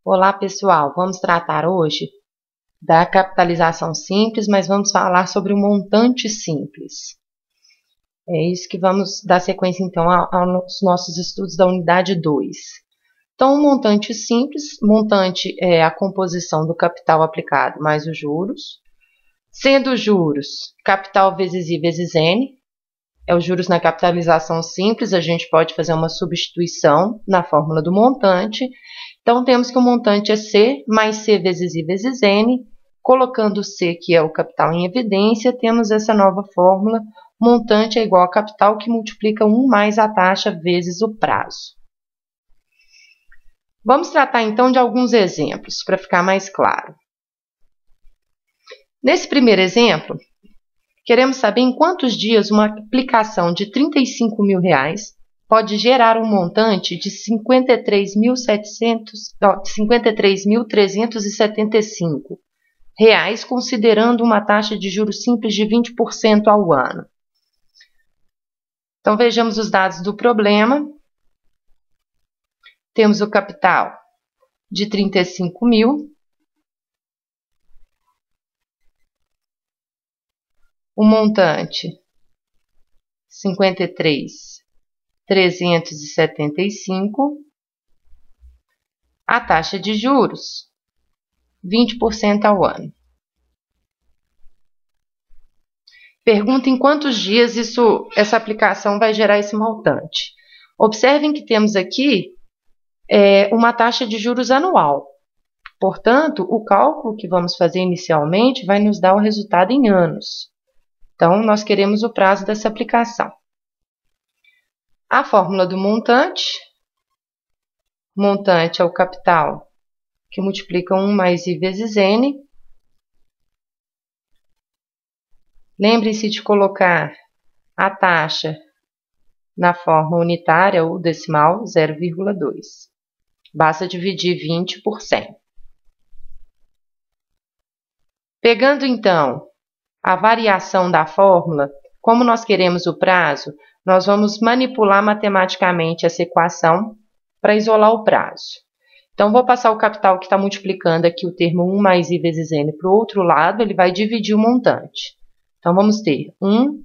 Olá, pessoal. Vamos tratar hoje da capitalização simples, mas vamos falar sobre o montante simples. É isso que vamos dar sequência, então, aos nossos estudos da unidade 2. Então, o montante simples, montante é a composição do capital aplicado mais os juros. Sendo juros, capital vezes I vezes N. É os juros na capitalização simples, a gente pode fazer uma substituição na fórmula do montante. Então, temos que o montante é C mais C vezes I vezes N. Colocando C, que é o capital em evidência, temos essa nova fórmula. Montante é igual a capital que multiplica 1 mais a taxa vezes o prazo. Vamos tratar, então, de alguns exemplos, para ficar mais claro. Nesse primeiro exemplo, queremos saber em quantos dias uma aplicação de R$35 mil pode gerar um montante de 53.375 reais, considerando uma taxa de juros simples de 20% ao ano. Então, vejamos os dados do problema. Temos o capital de 35 mil. O montante, 53.375. A taxa de juros, 20% ao ano. Pergunta em quantos dias essa aplicação vai gerar esse montante. Observem que temos aqui uma taxa de juros anual. Portanto, o cálculo que vamos fazer inicialmente vai nos dar o resultado em anos. Então, nós queremos o prazo dessa aplicação. A fórmula do montante. Montante é o capital que multiplica 1 mais I vezes N. Lembrem-se de colocar a taxa na forma unitária ou decimal, 0,2. Basta dividir 20 por 100. Pegando, então, a variação da fórmula, como nós queremos o prazo, nós vamos manipular matematicamente essa equação para isolar o prazo. Então, vou passar o capital que está multiplicando aqui o termo 1 mais I vezes N para o outro lado, ele vai dividir o montante. Então, vamos ter 1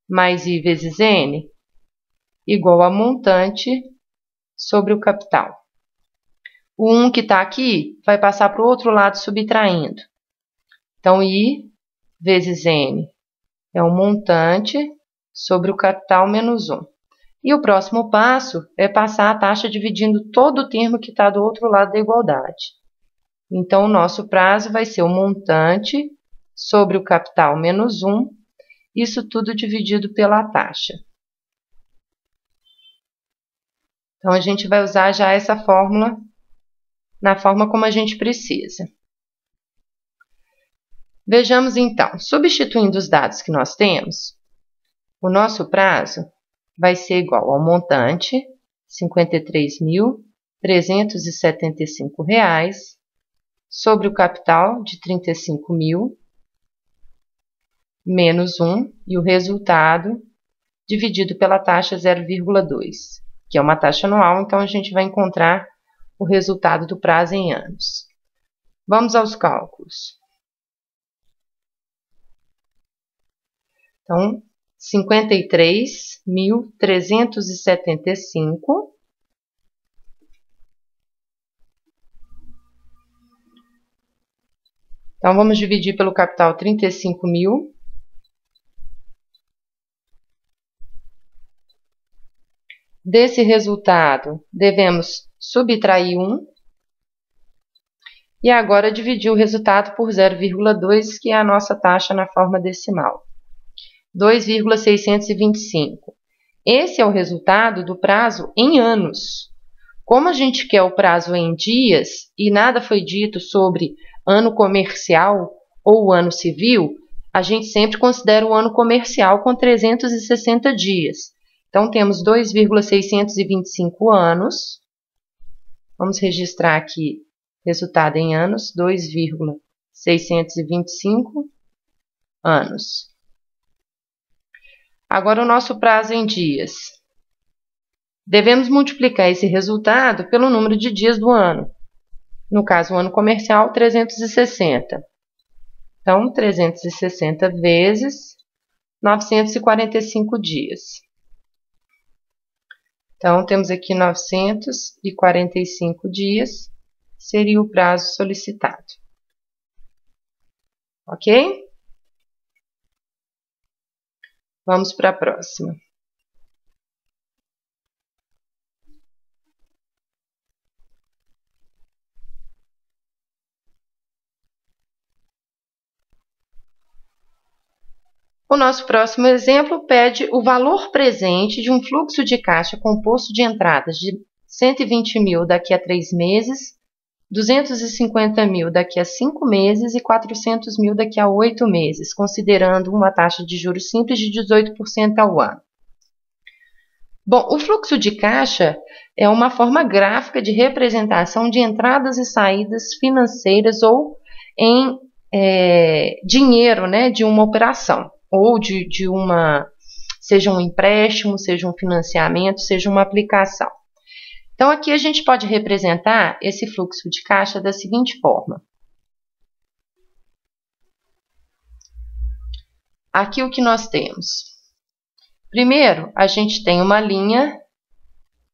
mais I vezes N igual a montante sobre o capital. O 1 que está aqui vai passar para o outro lado subtraindo. Então, I vezes N é o montante sobre o capital menos 1. E o próximo passo é passar a taxa dividindo todo o termo que está do outro lado da igualdade. Então, o nosso prazo vai ser o montante sobre o capital menos 1, isso tudo dividido pela taxa. Então, a gente vai usar já essa fórmula na forma como a gente precisa. Vejamos, então, substituindo os dados que nós temos, o nosso prazo vai ser igual ao montante, R$ 53.375, sobre o capital de 35 mil, menos 1, e o resultado dividido pela taxa 0,2, que é uma taxa anual, então a gente vai encontrar o resultado do prazo em anos. Vamos aos cálculos. Então, 53.375 Então, vamos dividir pelo capital 35 mil. Desse resultado, devemos subtrair 1. E agora dividir o resultado por 0,2, que é a nossa taxa na forma decimal. 2,625. Esse é o resultado do prazo em anos. Como a gente quer o prazo em dias e nada foi dito sobre ano comercial ou ano civil, a gente sempre considera o ano comercial com 360 dias. Então, temos 2,625 anos. Vamos registrar aqui resultado em anos, 2,625 anos. Agora, o nosso prazo em dias. Devemos multiplicar esse resultado pelo número de dias do ano. No caso, o ano comercial, 360. Então, 360 vezes 945 dias. Então, temos aqui 945 dias, seria o prazo solicitado. Ok? Vamos para a próxima. O nosso próximo exemplo pede o valor presente de um fluxo de caixa composto de entradas de 120 mil daqui a 3 meses, 250 mil daqui a 5 meses e 400 mil daqui a 8 meses, considerando uma taxa de juros simples de 18% ao ano. Bom, o fluxo de caixa é uma forma gráfica de representação de entradas e saídas financeiras ou em dinheiro, né, de uma operação, ou seja um empréstimo, seja um financiamento, seja uma aplicação. Então, aqui a gente pode representar esse fluxo de caixa da seguinte forma. Aqui o que nós temos? Primeiro, a gente tem uma linha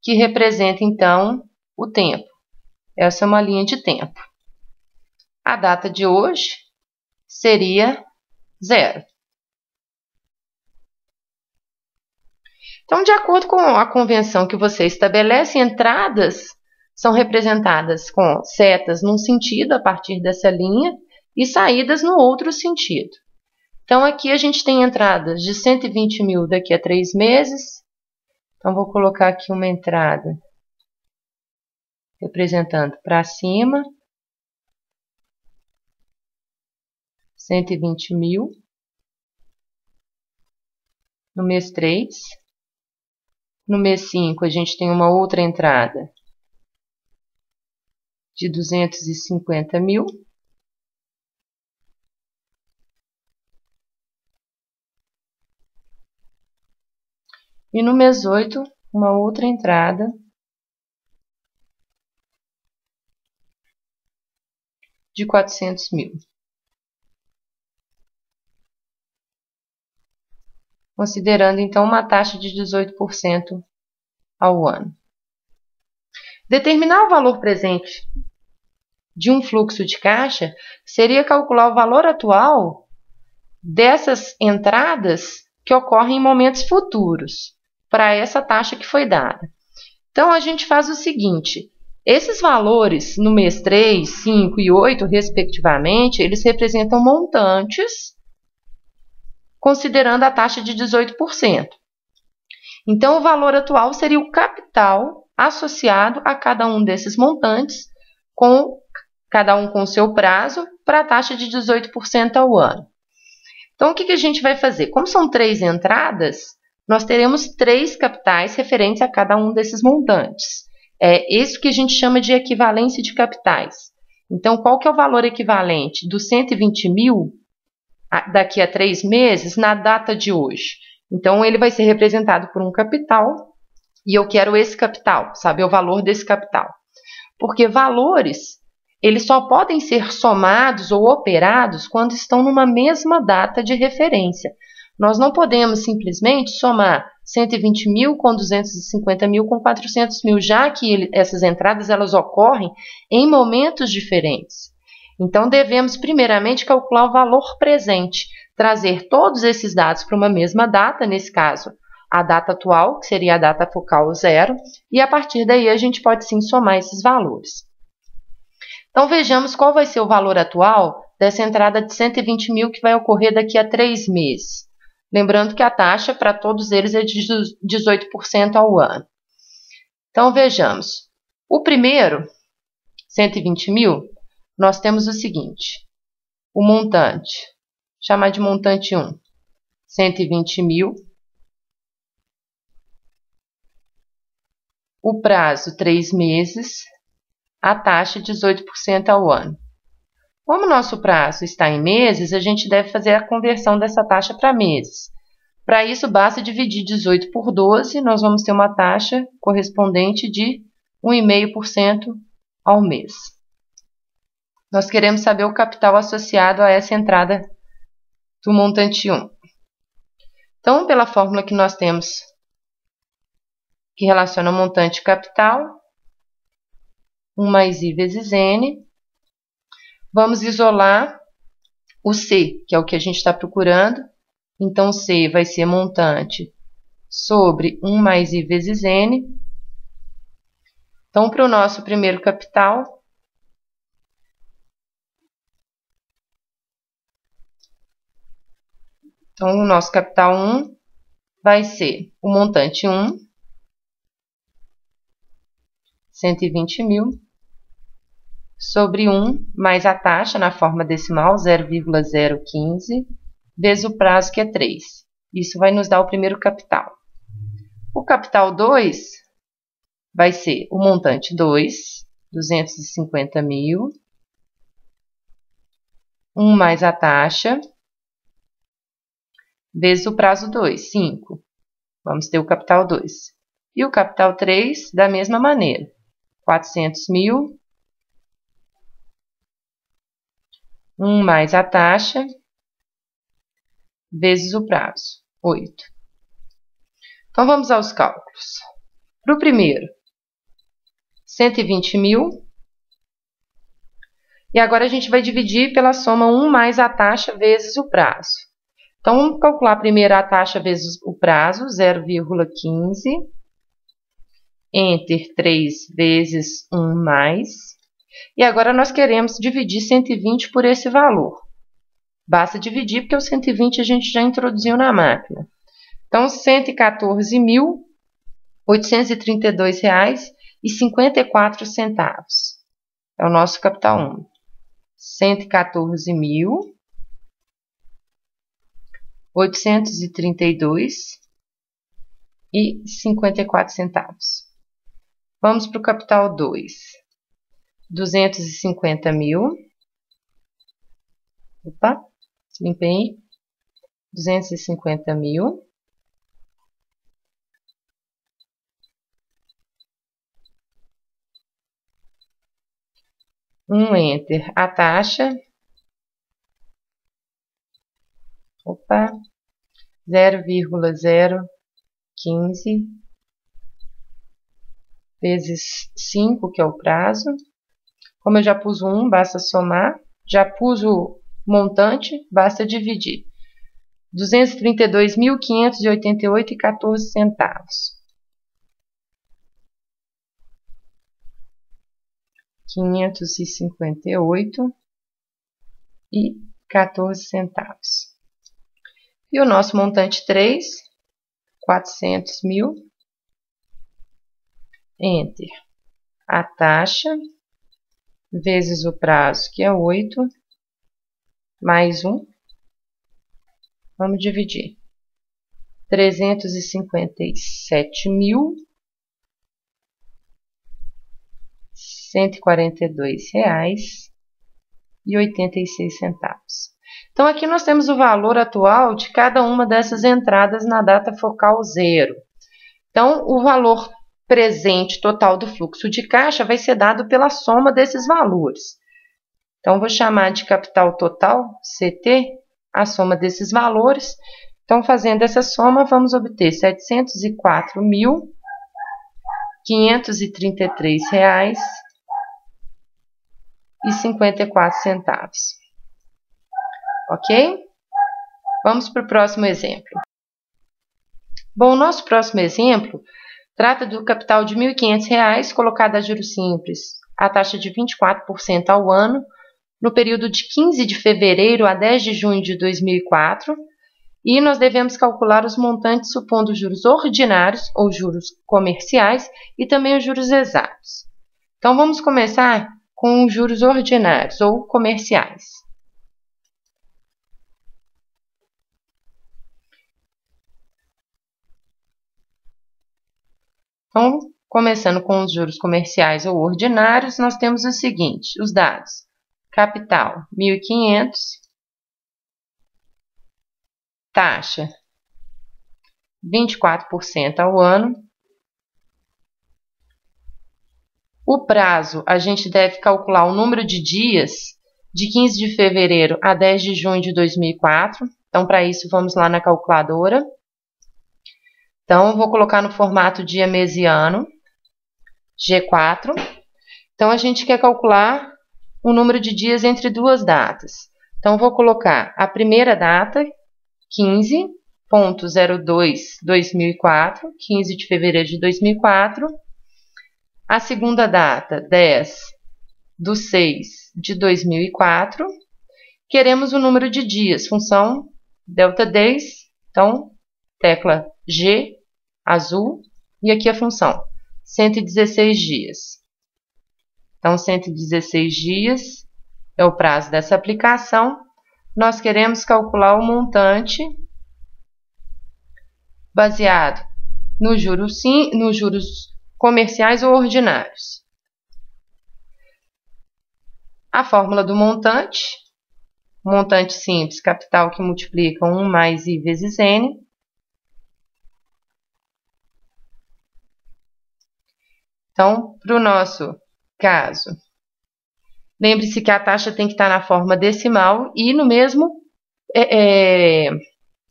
que representa, então, o tempo. Essa é uma linha de tempo. A data de hoje seria 0. Então, de acordo com a convenção que você estabelece, entradas são representadas com setas num sentido, a partir dessa linha, e saídas no outro sentido. Então, aqui a gente tem entradas de 120 mil daqui a 3 meses. Então, vou colocar aqui uma entrada representando para cima, 120 mil, no mês 3. No mês 5, a gente tem uma outra entrada de 250 mil. E no mês 8, uma outra entrada de 400 mil. Considerando, então, uma taxa de 18% ao ano. Determinar o valor presente de um fluxo de caixa seria calcular o valor atual dessas entradas que ocorrem em momentos futuros, para essa taxa que foi dada. Então, a gente faz o seguinte: esses valores no mês 3, 5 e 8, respectivamente, eles representam montantes, considerando a taxa de 18%. Então, o valor atual seria o capital associado a cada um desses montantes, cada um com o seu prazo, para a taxa de 18% ao ano. Então, o que a gente vai fazer? Como são 3 entradas, nós teremos 3 capitais referentes a cada um desses montantes. É isso que a gente chama de equivalência de capitais. Então, qual que é o valor equivalente dos 120 mil daqui a 3 meses na data de hoje? Então, ele vai ser representado por um capital e eu quero esse capital, saber o valor desse capital. Porque valores, eles só podem ser somados ou operados quando estão numa mesma data de referência. Nós não podemos simplesmente somar 120 mil com 250 mil com 400 mil, já que essas entradas elas ocorrem em momentos diferentes. Então, devemos primeiramente calcular o valor presente, trazer todos esses dados para uma mesma data, nesse caso, a data atual, que seria a data focal 0, e a partir daí a gente pode sim somar esses valores. Então, vejamos qual vai ser o valor atual dessa entrada de 120 mil que vai ocorrer daqui a 3 meses. Lembrando que a taxa para todos eles é de 18% ao ano. Então, vejamos. O primeiro, 120 mil, nós temos o seguinte. O montante, chamar de montante 1, 120 mil. O prazo, 3 meses. A taxa, 18% ao ano. Como o nosso prazo está em meses, a gente deve fazer a conversão dessa taxa para meses. Para isso, basta dividir 18 por 12, nós vamos ter uma taxa correspondente de 1,5% ao mês. nós queremos saber o capital associado a essa entrada do montante 1. Então, pela fórmula que nós temos, que relaciona o montante e capital, 1 mais I vezes N, vamos isolar o C, que é o que a gente está procurando. Então, C vai ser montante sobre 1 mais I vezes N. Então, para o nosso primeiro capital, o nosso capital 1 vai ser o montante 1, 120 mil, sobre 1 mais a taxa na forma decimal, 0,015, vezes o prazo, que é 3. Isso vai nos dar o primeiro capital. O capital 2 vai ser o montante 2, 250 mil, 1 mais a taxa, vezes o prazo 2, 5. Vamos ter o capital 2. E o capital 3, da mesma maneira, 400 mil, 1 mais a taxa, vezes o prazo, 8. Então, vamos aos cálculos. Para o primeiro, 120 mil. E agora a gente vai dividir pela soma 1 mais a taxa vezes o prazo. Então, vamos calcular primeiro a taxa vezes o prazo, 0,15, enter 3 vezes 1 mais. E agora nós queremos dividir 120 por esse valor. Basta dividir, porque o 120 a gente já introduziu na máquina. Então, R$ 114.832,54 é o nosso capital 1. R$ 114.832,54. Vamos para o capital 2. 250 mil. Opa, limpei. 250 mil. Enter a taxa. Opa, 0,015 vezes 5, que é o prazo. Como eu já pus 1, basta somar. Já pus o montante, basta dividir. 232.588,14. 558,14. E o nosso montante 3, 400 mil. Enter. A taxa vezes o prazo, que é 8, mais 1. Vamos dividir. 350.142,86. Então, aqui nós temos o valor atual de cada uma dessas entradas na data focal 0. Então, o valor presente total do fluxo de caixa vai ser dado pela soma desses valores. Então, vou chamar de capital total, CT, a soma desses valores. Então, fazendo essa soma, vamos obter R$ 704.533,54. Ok? Vamos para o próximo exemplo. Bom, o nosso próximo exemplo trata do capital de R$ 1.500 colocado a juros simples, a taxa de 24% ao ano, no período de 15 de fevereiro a 10 de junho de 2004, e nós devemos calcular os montantes supondo juros ordinários ou juros comerciais e também os juros exatos. Então, vamos começar com os juros ordinários ou comerciais. Então, começando com os juros comerciais ou ordinários, nós temos o seguinte, os dados. Capital, 1.500. Taxa, 24% ao ano. O prazo, a gente deve calcular o número de dias de 15 de fevereiro a 10 de junho de 2004. Então, para isso, vamos lá na calculadora. Então, eu vou colocar no formato dia, mês e ano, G4. Então, a gente quer calcular o número de dias entre duas datas. Então, eu vou colocar a primeira data, 15.02.2004, 15 de fevereiro de 2004. A segunda data, 10/6/2004. Queremos o número de dias, função delta days, então, tecla G, azul, e aqui a função, 116 dias. Então, 116 dias é o prazo dessa aplicação. Nós queremos calcular o montante baseado nos juros comerciais ou ordinários. A fórmula do montante simples, capital que multiplica 1 mais I vezes N. Então, para o nosso caso, lembre-se que a taxa tem que estar na forma decimal e no mesmo,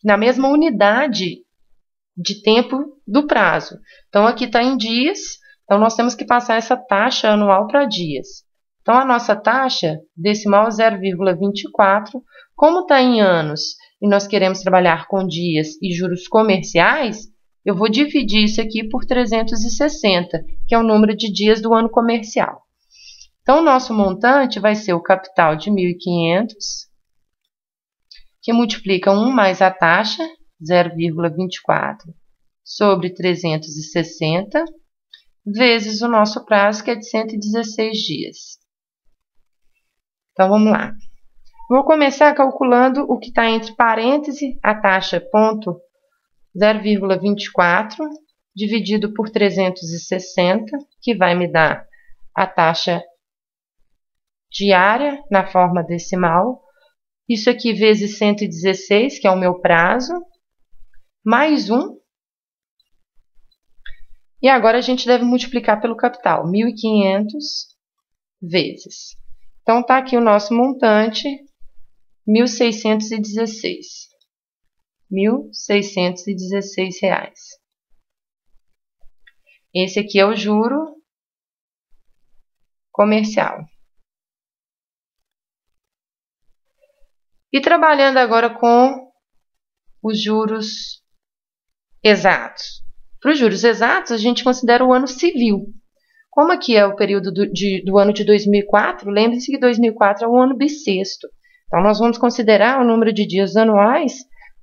na mesma unidade de tempo do prazo. Então, aqui está em dias, então nós temos que passar essa taxa anual para dias. Então, a nossa taxa decimal é 0,24. Como está em anos e nós queremos trabalhar com dias e juros comerciais, eu vou dividir isso aqui por 360, que é o número de dias do ano comercial. Então, o nosso montante vai ser o capital de 1.500, que multiplica 1 mais a taxa, 0,24, sobre 360, vezes o nosso prazo, que é de 116 dias. Então, vamos lá. Vou começar calculando o que está entre parênteses, a taxa ponto 0,24 dividido por 360, que vai me dar a taxa diária na forma decimal. Isso aqui vezes 116, que é o meu prazo, mais 1. E agora a gente deve multiplicar pelo capital, 1.500 vezes. Então, está aqui o nosso montante, 1.616. R$1.616. Esse aqui é o juro comercial. E trabalhando agora com os juros exatos. Para os juros exatos, a gente considera o ano civil. Como aqui é o período do ano de 2004, lembre-se que 2004 é um ano bissexto. Então, nós vamos considerar o número de dias anuais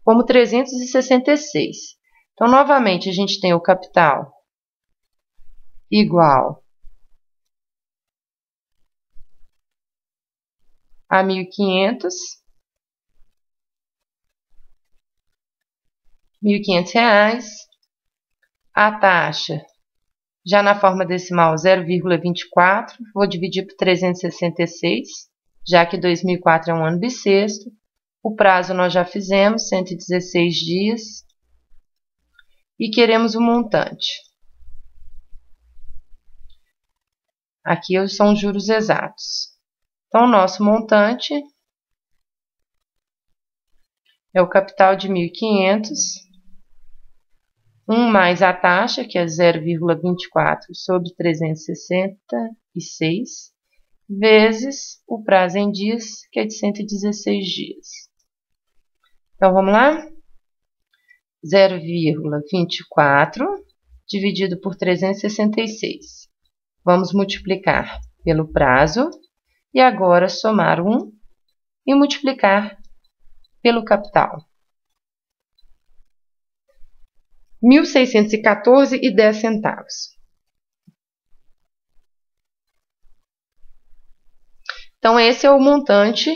como 366. Então, novamente, a gente tem o capital igual a 1.500. R$1.500. A taxa, já na forma decimal, 0,24. Vou dividir por 366, já que 2004 é um ano bissexto. O prazo nós já fizemos, 116 dias. E queremos o montante. Aqui são os juros exatos. Então, o nosso montante é o capital de 1.500, 1 mais a taxa, que é 0,24 sobre 366, vezes o prazo em dias, que é de 116 dias. Então, vamos lá? 0,24 dividido por 366. Vamos multiplicar pelo prazo e agora somar 1 e multiplicar pelo capital. R$1.614,10. Então, esse é o montante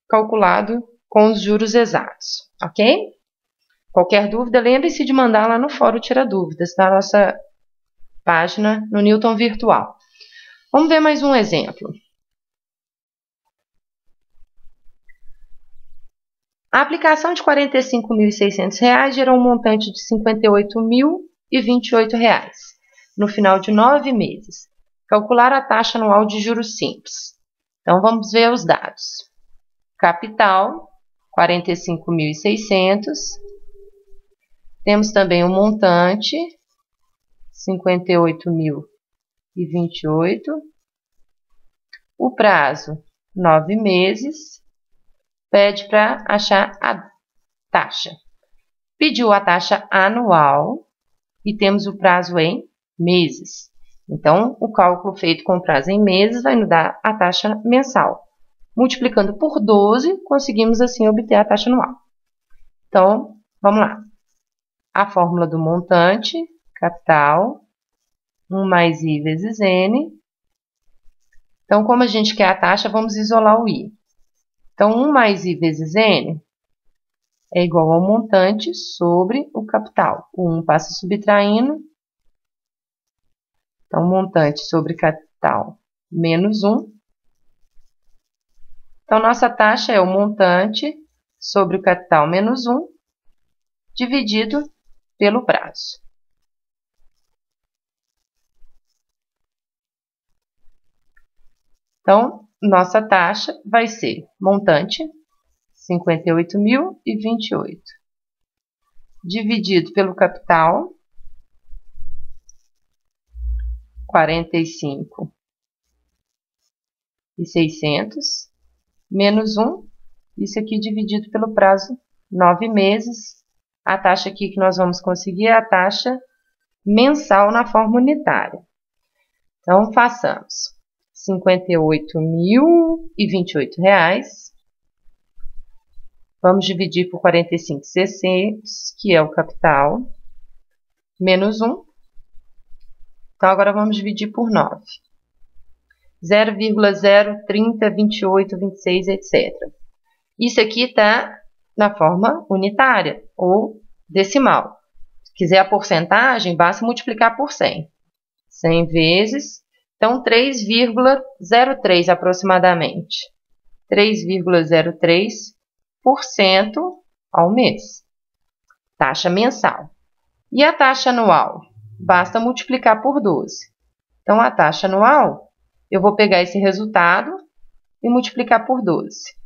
calculado com os juros exatos, ok? Qualquer dúvida, lembre-se de mandar lá no Fórum Tira Dúvidas, da nossa página no Newton Virtual. Vamos ver mais um exemplo. A aplicação de R$ 45.600 gerou um montante de R$ 58.028 no final de 9 meses. Calcular a taxa anual de juros simples. Então, vamos ver os dados. Capital, 45.600. Temos também o montante, 58.028. O prazo, 9 meses. Pede para achar a taxa. Pediu a taxa anual e temos o prazo em meses. Então, o cálculo feito com prazo em meses vai nos dar a taxa mensal. Multiplicando por 12, conseguimos assim obter a taxa anual. Então, vamos lá. A fórmula do montante, capital, 1 mais I vezes N. Então, como a gente quer a taxa, vamos isolar o I. Então, 1 mais I vezes N é igual ao montante sobre o capital. O 1 passa subtraindo. Então, montante sobre capital menos 1. Então, nossa taxa é o montante sobre o capital menos 1, dividido pelo prazo. Então, nossa taxa vai ser montante, 58.028, dividido pelo capital, 45.600, menos 1, isso aqui dividido pelo prazo, 9 meses. A taxa aqui que nós vamos conseguir é a taxa mensal na forma unitária. Então, façamos R$ 58.028. Vamos dividir por 45.600, que é o capital, menos 1. Então, agora vamos dividir por 9. 0,030, 28, 26, etc. Isso aqui está na forma unitária ou decimal. Se quiser a porcentagem, basta multiplicar por 100. 100 vezes, então 3,03 aproximadamente. 3,03% ao mês. Taxa mensal. E a taxa anual? Basta multiplicar por 12. Então, a taxa anual, eu vou pegar esse resultado e multiplicar por 12.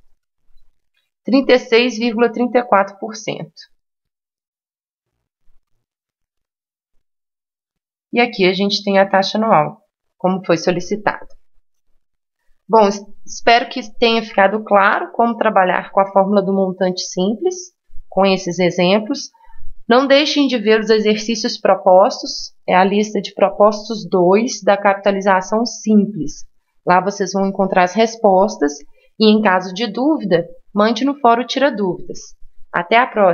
36,34%. E aqui a gente tem a taxa anual, como foi solicitado. Bom, espero que tenha ficado claro como trabalhar com a fórmula do montante simples, com esses exemplos. Não deixem de ver os exercícios propostos, é a lista de propostos 2 da capitalização simples. Lá vocês vão encontrar as respostas e, em caso de dúvida, mande no fórum Tira Dúvidas. Até a próxima!